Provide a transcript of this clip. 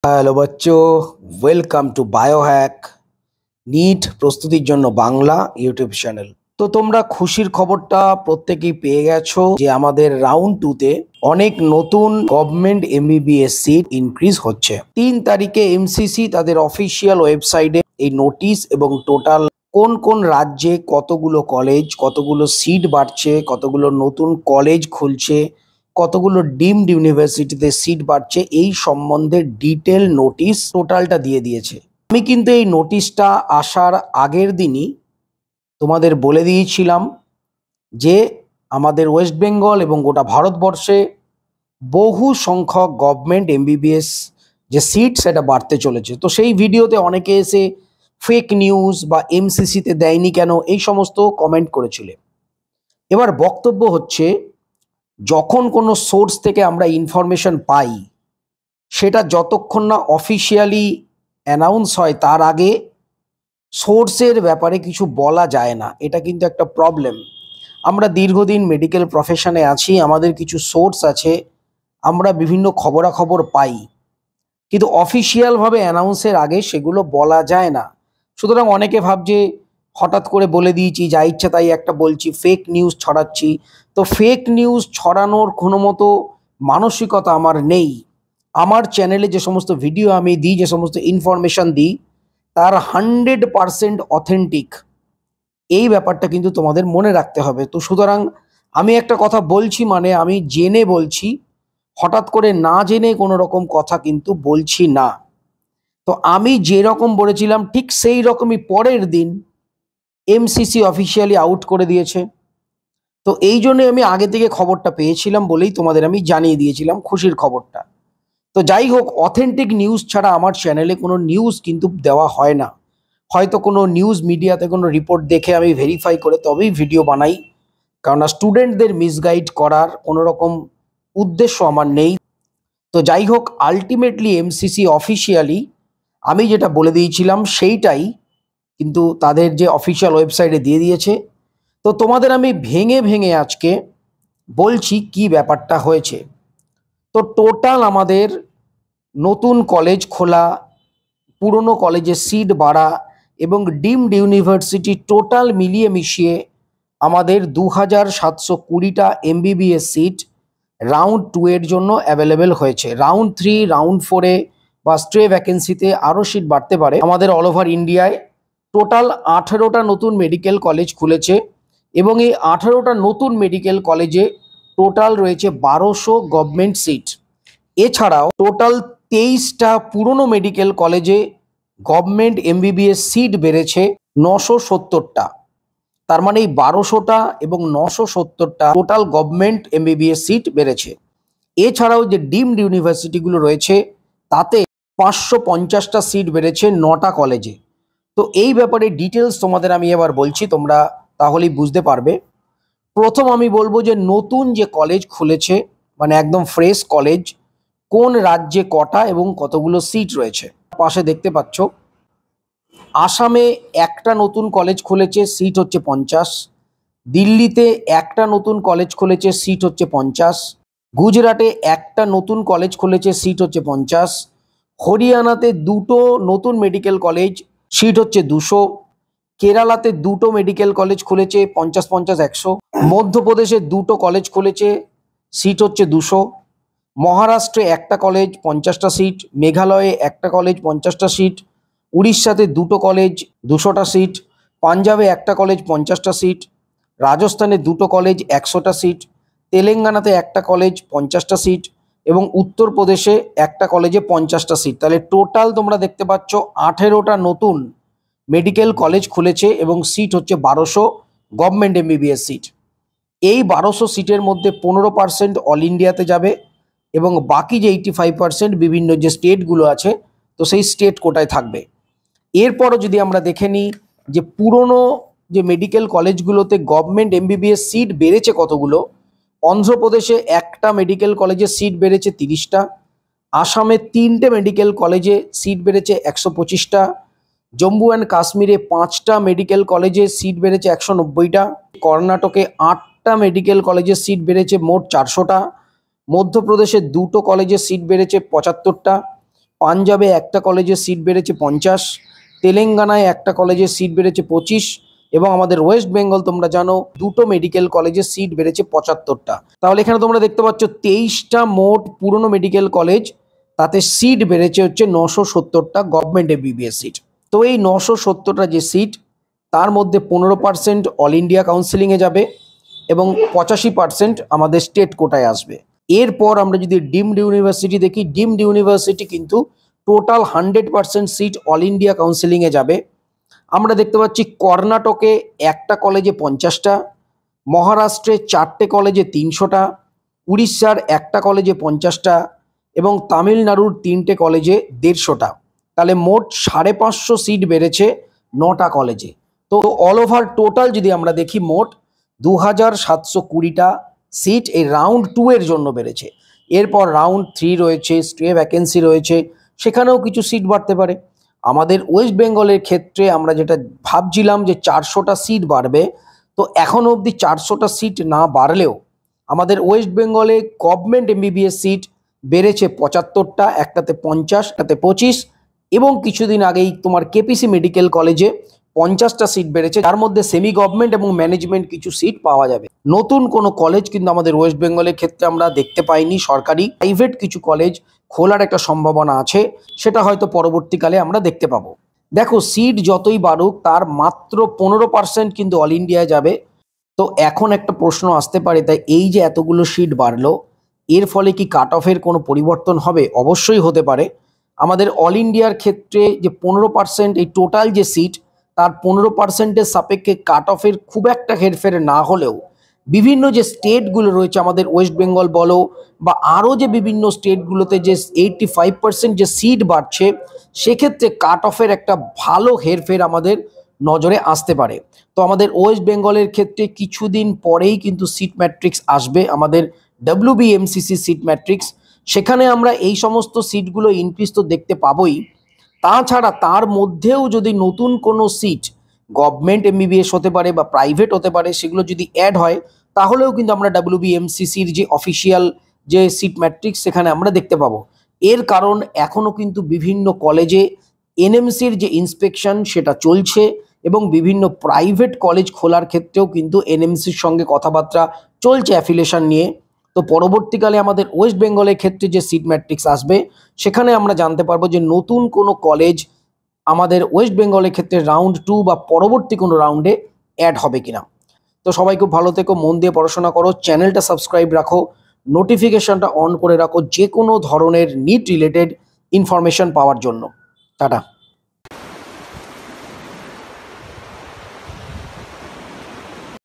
Hello বাচ্চো, welcome to Biohack NEET প্রস্তুতির জন্য বাংলা ইউটিউব চ্যানেল। তো তোমরা খুশির খবরটা প্রত্যেকেই পেয়ে গেছো যে আমাদের রাউন্ড 2-তে অনেক নতুন গভর্নমেন্ট এমবিবিএস সিট ইনক্রিজ হচ্ছে। 3 তারিখে এমসিসি তাদের অফিসিয়াল ওয়েবসাইটে এই নোটিশ এবং টোটাল কোন কোন রাজ্যে কতগুলো কলেজ, কতগুলো সিট বাড়ছে, কতগুলো নতুন কলেজ খুলছে, কতগুলো ডিমড ইউনিভার্সিটিতে সিট বাড়ছে, এই সম্বন্ধে ডিটেল নোটিশ টোটালটা দিয়ে দিয়েছে। আমি কিন্তু এই নোটিশটা আসার আগের দিনই তোমাদের বলে দিয়েছিলাম যে আমাদের ওয়েস্ট বেঙ্গল এবং গোটা ভারতবর্ষে বহু সংখ্যক গভর্নমেন্ট এমবিবিএস যে সিট সেটা বাড়তে চলেছে। তো সেই ভিডিওতে অনেকে এসে ফেক নিউজ বা এমসিসিতে দেয়নি কেন এই সমস্ত কমেন্ট করেছিলে। এবার বক্তব্য হচ্ছে, যখন কোনো সোর্স থেকে আমরা ইনফরমেশন পাই সেটা যতক্ষণ না অফিসিয়ালি অ্যানাউন্স হয় তার আগে সোর্সের ব্যাপারে কিছু বলা যায় না। এটা কিন্তু একটা প্রবলেম। আমরা দীর্ঘদিন মেডিকেল প্রফেশনে আছি, আমাদের কিছু সোর্স আছে, আমরা বিভিন্ন খবরাখবর পাই, কিন্তু অফিসিয়ালভাবে অ্যানাউন্সের আগে সেগুলো বলা যায় না। সুতরাং অনেকে ভাবছে হঠাৎ করে বলে দিয়েছি, যা ইচ্ছা তাই একটা বলছি, ফেক নিউজ ছড়াচ্ছি। তো ফেক নিউজ ছড়ানোর কোনো মতো মানসিকতা আমার নেই। আমার চ্যানেলে যে সমস্ত ভিডিও আমি দিই, যে সমস্ত ইনফরমেশান দিই, তার 100% অথেন্টিক। এই ব্যাপারটা কিন্তু তোমাদের মনে রাখতে হবে। তো সুতরাং আমি একটা কথা বলছি মানে আমি জেনে বলছি, হঠাৎ করে না জেনে কোনো রকম কথা কিন্তু বলছি না। তো আমি যেরকম বলেছিলাম ঠিক সেই রকমই পরের দিন এমসিসি অফিসিয়ালি আউট করে দিয়েছে। তো এই জন্যে আমি আগে থেকে খবরটা পেয়েছিলাম বলেই তোমাদের আমি জানিয়ে দিয়েছিলাম খুশির খবরটা। তো যাই হোক, অথেন্টিক নিউজ ছাড়া আমার চ্যানেলে কোনো নিউজ কিন্তু দেওয়া হয় না। হয়তো কোনো নিউজ মিডিয়াতে কোনো রিপোর্ট দেখে আমি ভেরিফাই করে তবেই ভিডিও বানাই, কারণ স্টুডেন্টদের মিসগাইড করার কোনো রকম উদ্দেশ্য আমার নেই। তো যাই হোক, আলটিমেটলি এমসিসি অফিসিয়ালি আমি যেটা বলে দিয়েছিলাম সেইটাই কিন্তু তাদের যে অফিসিয়াল ওয়েবসাইটে দিয়ে দিয়েছে। তো তোমাদের আমি ভেঙে ভেঙে আজকে বলছি কি ব্যাপারটা হয়েছে। তো টোটাল আমাদের নতুন কলেজ খোলা, পুরনো কলেজে সিট বাড়া এবং ডিমড ইউনিভার্সিটি টোটাল মিলিয়ে মিশিয়ে আমাদের 2720টা এমবিবিএস সিট রাউন্ড 2 এর জন্য অ্যাভেলেবেল হয়েছে। রাউন্ড 3, রাউন্ড 4-এ বা স্ট্রে ভ্যাকেন্সিতে আরও সিট বাড়তে পারে। আমাদের অল ওভার ইন্ডিয়ায় টোটাল 18টা নতুন মেডিকেল কলেজ খুলেছে এবং এই 18টা নতুন মেডিকেল কলেজে টোটাল রয়েছে 1200 গভর্নমেন্ট সিট। এছাড়াও টোটাল 23টা পুরনো মেডিকেল কলেজে গভর্নমেন্ট এমবিবিএস সিট বেড়েছে 970টা। তার মানে এই 1200টা এবং 970টা টোটাল গভর্নমেন্ট এমবিবিএস সিট বেড়েছে। এছাড়াও যে ডিমড ইউনিভার্সিটিগুলো রয়েছে তাতে 550টা সিট বেড়েছে 9টা কলেজে। তো এই ব্যাপারে ডিটেলস তোমাদের আমি এবার বলছি, তোমরা তাহলেই বুঝতে পারবে। প্রথম আমি বলবো যে নতুন যে কলেজ খুলেছে, মানে একদম ফ্রেশ কলেজ, কোন রাজ্যে কটা এবং কতগুলো সিট রয়েছে। পাশে দেখতে পাচ্ছ আসামে একটা নতুন কলেজ খুলেছে, সিট হচ্ছে 50। দিল্লিতে একটা নতুন কলেজ খুলেছে, সিট হচ্ছে 50। গুজরাটে একটা নতুন কলেজ খুলেছে, সিট হচ্ছে 50। হরিয়ানাতে দুটো নতুন মেডিকেল কলেজ, সিট হচ্ছে 200। কেরালাতে দুটো মেডিকেল কলেজ খুলেছে, 50-50 100। মধ্যপ্রদেশে দুটো কলেজ খুলেছে, সিট হচ্ছে 200। মহারাষ্ট্রে একটা কলেজ, 50টা সিট। মেঘালয়ে একটা কলেজ, 50টা সিট। উড়িষ্যাতে দুটো কলেজ, 200টা সিট। পাঞ্জাবে একটা কলেজ, 50টা সিট। রাজস্থানে দুটো কলেজ, 100টা সিট। তেলেঙ্গানাতে একটা কলেজ, 50টা সিট এবং উত্তরপ্রদেশে একটা কলেজে 50টা সিট। তাহলে টোটাল তোমরা দেখতে পাচ্ছ 18টা নতুন মেডিকেল কলেজ খুলেছে এবং সিট হচ্ছে 1200 গভর্নমেন্ট এমবিবিএস সিট। এই 1200 সিটের মধ্যে 15% অল ইন্ডিয়াতে যাবে এবং বাকি যে 85% বিভিন্ন যে স্টেটগুলো আছে, তো সেই স্টেট কোটায় থাকবে। এরপরও যদি আমরা দেখে নিই যে পুরনো যে মেডিকেল কলেজগুলোতে গভর্নমেন্ট এমবিবিএস সিট বেড়েছে কতগুলো। অন্ধ্রপ্রদেশে একটা মেডিকেল কলেজে সিট বেড়েছে 30টা। আসামে 3টে মেডিকেল কলেজে সিট বেড়েছে 125টা। জম্মু অ্যান্ড কাশ্মীরে 5টা মেডিকেল কলেজে সিট বেড়েছে 190টা। কর্ণাটকে 8টা মেডিকেল কলেজে সিট বেড়েছে মোট 400টা। মধ্যপ্রদেশে দুটো কলেজে সিট বেড়েছে 75টা। পাঞ্জাবে একটা কলেজের সিট বেড়েছে 50, তেলেঙ্গানায় একটা কলেজের সিট বেড়েছে 25, এবং আমাদের ওয়েস্ট বেঙ্গল তোমরা জানো দুটো মেডিকেল কলেজের সিট বেড়েছে 75টা। তাহলে এখানে তোমরা দেখতে পাচ্ছ 23টা মোট পুরনো মেডিকেল কলেজ, তাতে সিট বেড়েছে হচ্ছে 970টা গভর্নমেন্ট এমবিবিএস সিট। তো এই 970টা যে সিট, তার মধ্যে 15% অল ইন্ডিয়া কাউন্সিলিংয়ে যাবে এবং 85% আমাদের স্টেট কোটায় আসবে। এরপর আমরা যদি ডিমড ইউনিভার্সিটি দেখি, ডিমড ইউনিভার্সিটি কিন্তু টোটাল 100% সিট অল ইন্ডিয়া কাউন্সিলিংয়ে যাবে। আমরা দেখতে পাচ্ছি কর্ণাটকে একটা কলেজে 50টা, মহারাষ্ট্রে 4টে কলেজে 300টা, উড়িষ্যার একটা কলেজে 50টা এবং তামিলনাড়ুর 3টে কলেজে 150টা। তাহলে মোট 550 সিট বেড়েছে 9টা কলেজে। তো অল ওভার টোটাল যদি আমরা দেখি মোট 2720টা সিট এই রাউন্ড 2 এর জন্য বেড়েছে। এরপর রাউন্ড 3 রয়েছে, স্টে ভ্যাকেন্সি রয়েছে, সেখানেও কিছু সিট বাড়তে পারে। আমাদের ওয়েস্ট বেঙ্গলের ক্ষেত্রে আমরা যেটা ভাবছিলাম যে 400টা সিট বাড়বে, তো এখনো অবধি 400টা সিট না বাড়লেও আমাদের ওয়েস্ট বেঙ্গলে গভর্নমেন্ট এমবিবিএস সিট বেড়েছে 75টা, একটাতে 50, একটাতে 25, এবং কিছুদিন আগেই তোমার কেপিসি মেডিকেল কলেজে 50টা সিট বেড়েছে, তার মধ্যে সেমি গভর্নমেন্ট এবং ম্যানেজমেন্ট কিছু সিট পাওয়া যাবে। নতুন কোনো কলেজ কিন্তু আমাদের ওয়েস্ট বেঙ্গলের ক্ষেত্রে আমরা দেখতে পাইনি। সরকারি প্রাইভেট কিছু কলেজ খোলার একটা সম্ভাবনা আছে, সেটা হয়তো পরবর্তীকালে আমরা দেখতে পাবো। দেখো, সিট যতই বাড়ুক তার মাত্র 15% কিন্তু অল ইন্ডিয়ায় যাবে। তো এখন একটা প্রশ্ন আসতে পারে, তাই এই যে এতগুলো সিট বাড়লো, এর ফলে কি কাট অফের কোনো পরিবর্তন হবে? অবশ্যই হতে পারে। আমাদের অল ইন্ডিয়ার ক্ষেত্রে যে 15% এই টোটাল যে সিট, তার 15%-এর সাপেক্ষে কাট অফের খুব একটা হেরফের না হলেও বিভিন্ন যে স্টেটগুলো রয়েছে, আমাদের ওয়েস্ট বেঙ্গল বলো বা আরও যে বিভিন্ন স্টেটগুলোতে যে 85% যে সিট বাড়ছে, সেক্ষেত্রে কাট অফের একটা ভালো হেরফের আমাদের নজরে আসতে পারে। তো আমাদের ওয়েস্ট বেঙ্গলের ক্ষেত্রে কিছুদিন পরেই কিন্তু সিট ম্যাট্রিক্স আসবে, আমাদের WBMCC সিট ম্যাট্রিক্স। সেখানে আমরা এই সমস্ত সিটগুলো ইনক্রিজ তো দেখতে পাবোই, তাছাড়া তার মধ্যেও যদি নতুন কোনো সিট গভর্নমেন্ট এমবিবিএস হতে পারে বা প্রাইভেট হতে পারে, সেগুলো যদি অ্যাড হয়, তাহলেও কিন্তু আমরা WBMCCর যে অফিসিয়াল যে সিট ম্যাট্রিক্স সেখানে আমরা দেখতে পাবো। এর কারণ এখনও কিন্তু বিভিন্ন কলেজে এনএমসির যে ইন্সপেকশন সেটা চলছে, এবং বিভিন্ন প্রাইভেট কলেজ খোলার ক্ষেত্রেও কিন্তু এনএমসির সঙ্গে কথাবার্তা চলছে অ্যাফিলিয়েশন নিয়ে। তো পরবর্তীকালে আমাদের ওয়েস্ট বেঙ্গলের ক্ষেত্রে যে সিট ম্যাট্রিক্স আসবে, সেখানে আমরা জানতে পারবো যে নতুন কোনো কলেজ আমাদের ওয়েস্ট বেঙ্গলের ক্ষেত্রে রাউন্ড 2 বা পরবর্তী কোনো রাউন্ডে অ্যাড হবে কিনা। তো সবাই খুব ভালো থেকো, মন দিয়ে পড়াশোনা করো, চ্যানেলটা সাবস্ক্রাইব রাখো, নোটিফিকেশনটা অন করে রাখো যে কোনো ধরনের নিট রিলেটেড ইনফরমেশন পাওয়ার জন্য। টাটা।